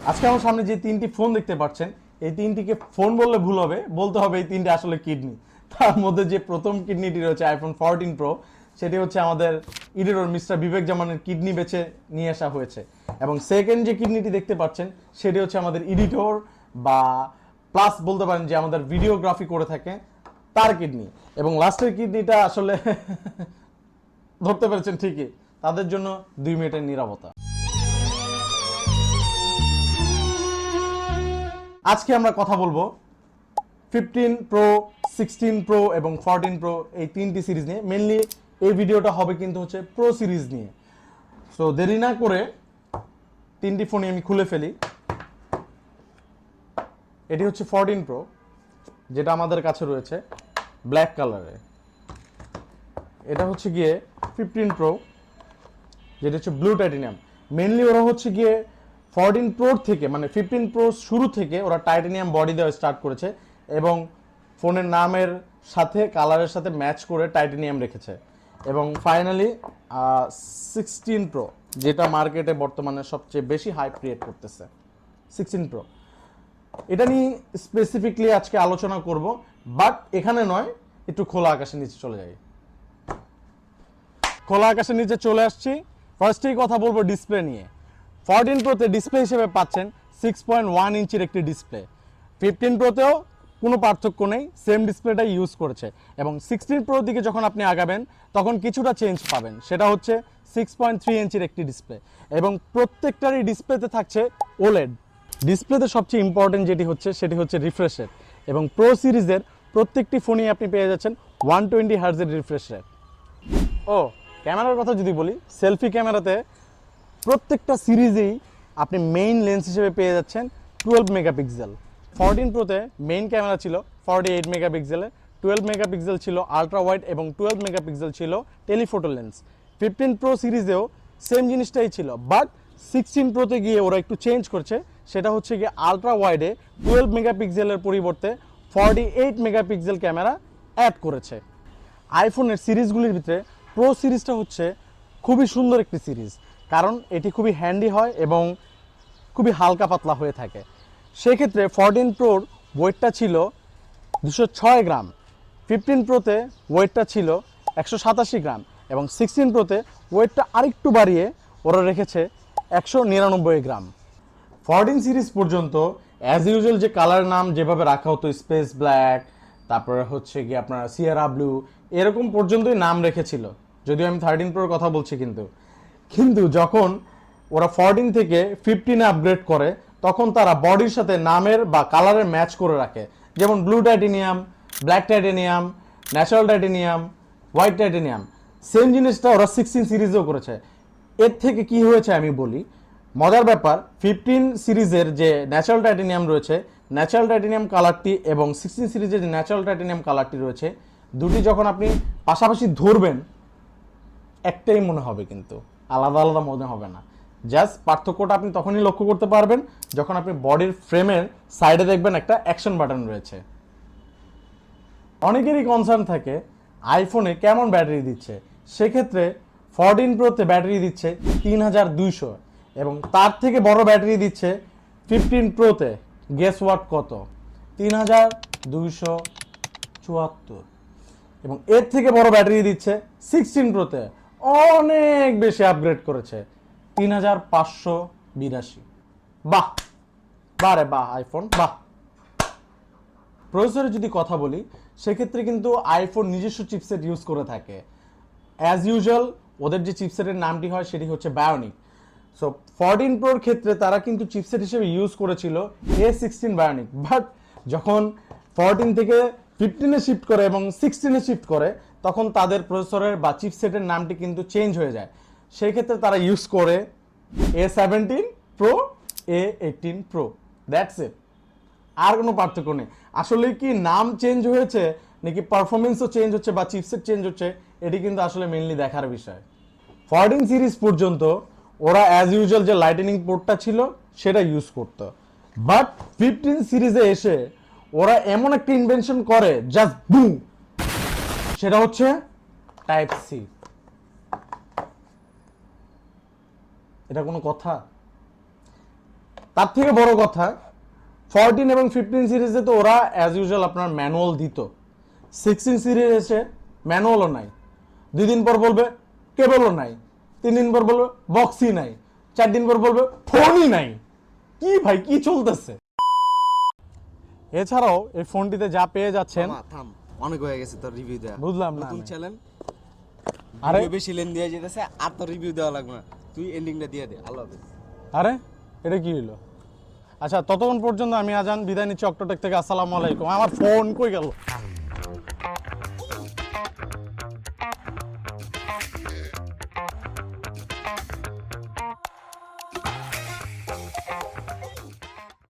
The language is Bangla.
আজকে আমার সামনে যে তিনটি ফোন দেখতে পাচ্ছেন, এই তিনটিকে ফোন বললে ভুল হবে, বলতে হবে এই তিনটি আসলে কিডনি। তার মধ্যে যে প্রথম কিডনিটি রয়েছে আইফোন 14 প্রো, সেটি হচ্ছে আমাদের এডিটর মিস্টার বিবেক জামানের কিডনি বেচে নিয়ে আসা হয়েছে। এবং সেকেন্ড যে কিডনিটি দেখতে পাচ্ছেন সেটি হচ্ছে আমাদের এডিটর বা প্লাস বলতে পারেন যে আমাদের ভিডিওগ্রাফি করে থাকে তার কিডনি। এবং লাস্টের কিডনিটা আসলে ধরতে পেরেছেন ঠিকই, তাদের জন্য 2 মিনিটের নীরবতা। আজকে আমরা কথা বলবো 15 প্রো, 16 প্রো এবং 14 প্রো এই তিনটি সিরিজ নিয়ে। মেনলি এই ভিডিওটা হবে কিন্তু হচ্ছে প্রো সিরিজ নিয়ে। সো দেরি না করে তিনটি ফোনই আমি খুলে ফেলি। এটি হচ্ছে 14 প্রো, যেটা আমাদের কাছে রয়েছে ব্ল্যাক কালারে। এটা হচ্ছে গিয়ে 15 প্রো, যেটা হচ্ছে ব্লু টাইটেনিয়াম। মেনলি ওরা হচ্ছে গিয়ে 14 প্রোর থেকে মানে 15 প্রো শুরু থেকে ওরা টাইটেনিয়াম বডি দেওয়া স্টার্ট করেছে এবং ফোনের নামের সাথে কালারের সাথে ম্যাচ করে টাইটেনিয়াম রেখেছে। এবং ফাইনালি 16 প্রো, যেটা মার্কেটে বর্তমানে সবচেয়ে বেশি হাইপ ক্রিয়েট করতেছে, 16 প্রো। এটা নিয়ে স্পেসিফিকলি আজকে আলোচনা করব, বাট এখানে নয়, একটু খোলা আকাশের নিচে চলে যাই। খোলা আকাশের নিচে চলে আসছি। ফার্স্টেই কথা বলবো ডিসপ্লে নিয়ে। 14 প্রোতে ডিসপ্লে হিসেবে পাচ্ছেন 6.1 ইঞ্চির একটি ডিসপ্লে। 15 প্রোতেও কোনো পার্থক্য নেই, সেম ডিসপ্লেটাই ইউজ করেছে। এবং 16 প্রোর দিকে যখন আপনি আগাবেন তখন কিছুটা চেঞ্জ পাবেন, সেটা হচ্ছে 6.3 ইঞ্চির একটি ডিসপ্লে। এবং প্রত্যেকটারই ডিসপ্লেতে থাকছে ওলেড। ডিসপ্লেতে সবচেয়ে ইম্পর্টেন্ট যেটি হচ্ছে সেটি হচ্ছে রিফ্রেশ রেট। এবং প্রো সিরিজের প্রত্যেকটি ফোনেই আপনি পেয়ে যাচ্ছেন 120 হার্জের রিফ্রেশ রেট। ও ক্যামেরার কথা যদি বলি, সেলফি ক্যামেরাতে প্রত্যেকটা সিরিজেই আপনি মেইন লেন্স হিসেবে পেয়ে যাচ্ছেন 12 মেগাপিক্সেল। 14 প্রোতে মেইন ক্যামেরা ছিল 48 মেগাপিক্সেলে, 12 মেগাপিক্সেল ছিল আলট্রা ওয়াইড এবং 12 মেগাপিক্সেল ছিল টেলিফোটো লেন্স। 15 প্রো সিরিজেও সেম জিনিসটাই ছিল, বাট 16 প্রোতে গিয়ে ওরা একটু চেঞ্জ করছে। সেটা হচ্ছে গিয়ে আলট্রা ওয়াইডে 12 মেগাপিক্সেলের পরিবর্তে 48 মেগাপিক্সেল ক্যামেরা অ্যাড করেছে। আইফোনের সিরিজগুলির ভিতরে প্রো সিরিজটা হচ্ছে খুবই সুন্দর একটি সিরিজ, কারণ এটি খুবই হ্যান্ডি হয় এবং খুবই হালকা পাতলা হয়ে থাকে। সেক্ষেত্রে 14 প্রোর ওয়েটটা ছিল 206 গ্রাম, 15 প্রোতে ওয়েটটা ছিল 187 গ্রাম এবং 16 প্রোতে ওয়েটটা আরেকটু বাড়িয়ে ওরা রেখেছে 199 গ্রাম। 14 সিরিজ পর্যন্ত অ্যাজ ইউজুয়াল যে কালার নাম যেভাবে রাখা হতো, স্পেস ব্ল্যাক, তারপরে হচ্ছে কি আপনার সিয়েরা ব্লু, এরকম পর্যন্তই নাম রেখেছিল। যদিও আমি 13 প্রোর কথা বলছি, কিন্তু যখন ওরা 14 থেকে 15 আপগ্রেড করে তখন তারা বডির সাথে নামের বা কালারের ম্যাচ করে রাখে। যেমন blue titanium, black titanium, natural titanium, white titanium. Same জিনিসটা ওরা 16 সিরিজেও করেছে। এর থেকে কি হয়েছে আমি বলি, মজার ব্যাপার, 15 সিরিজের যে ন্যাচারাল টাইটেনিয়াম রয়েছে, ন্যাচারাল টাইটেনিয়াম কালারটি এবং 16 সিরিজের যে ন্যাচারাল টাইটেনিয়াম কালারটি রয়েছে, দুটি যখন আপনি পাশাপাশি ধরবেন একটাই মনে হবে, কিন্তু আলাদা আলাদা মনে হবে না। জাস্ট পার্থক্যটা আপনি তখনই লক্ষ্য করতে পারবেন যখন আপনি বডির ফ্রেমের সাইডে দেখবেন একটা অ্যাকশন বাটন রয়েছে। অনেকেরই কনসার্ন থাকে আইফোনে কেমন ব্যাটারি দিচ্ছে। সেক্ষেত্রে 14 প্রোতে ব্যাটারি দিচ্ছে 3200 এবং তার থেকে বড় ব্যাটারি দিচ্ছে 15 প্রোতে। গেস ওয়াট কত? 3274। এবং এর থেকে বড় ব্যাটারি দিচ্ছে 16 প্রোতে, অনেক বেশি আপগ্রেড করেছে, 3582। বাহ বারে বাহ আইফোন, বাহ। প্রসেসরের যদি কথা বলি, সেক্ষেত্রে কিন্তু আইফোন নিজস্ব চিপসেট ইউজ করে থাকে। অ্যাজ ইউজুয়াল ওদের যে চিপসেটের নামটি হয় সেটি হচ্ছে বায়োনিক। সো 14 প্রোর ক্ষেত্রে তারা কিন্তু চিপসেট হিসেবে ইউজ করেছিল A16 বায়োনিক, বাট যখন 14 থেকে 15-এ শিফট করে এবং 16-এ শিফট করে তখন তাদের প্রসেসরের বা চিপসেটের নামটি কিন্তু চেঞ্জ হয়ে যায়। সেই ক্ষেত্রে তারা ইউজ করে A17 pro, A18 pro, that's it. আর কোনো পার্থক্য নেই। আসলে কি নাম চেঞ্জ হয়েছে নাকি পারফরমেন্সও চেঞ্জ হচ্ছে বা চিপসেট চেঞ্জ হচ্ছে, এটি কিন্তু আসলে মেইনলি দেখার বিষয়। 14 সিরিজ পর্যন্ত ওরা অ্যাজ ইউজুয়াল যে লাইটেনিং পোর্টটা ছিল সেটা ইউজ করতো, বাট 15 সিরিজে এসে ওরা এমন একটা ইনভেনশন করে, জাস্ট বুম, সেটা হচ্ছে টাইপ সি। এটা কোনো কথা? তার থেকে বড় কথা 14 এবং 15 সিরিজে তো ওরা অ্যাজ ইউজুয়াল আপনার ম্যানুয়াল দিত, 16 সিরিজ এসে ম্যানুয়ালও নাই, 2 দিন পর বলবে কেবলও নাই, 3 দিন পর বলবে বক্সই নাই, 4 দিন পর বলবে ফোনই নাই। কি ভাই কি চলতেছে? এছাড়াও এই ফোনটিতে যা পেয়ে যাচ্ছেন, থাম, অনেক হয়ে গেছে তোর রিভিউ দেওয়া। বুঝলাম না নতুন আমি। চ্যানেল, আরে বেশি লেন দিয়ে যেতেছে, আর তোর রিভিউ দেওয়া লাগবে না, তুই এন্ডিংটা দিয়ে দে। আল্লাহ হাফেজ। আরে এটা কি হলো? আচ্ছা ততক্ষণ পর্যন্ত আমি আজান বিদায় নিচ্ছি অক্টোটেক থেকে। আসসালামু আলাইকুম। আমার ফোন কই গেল?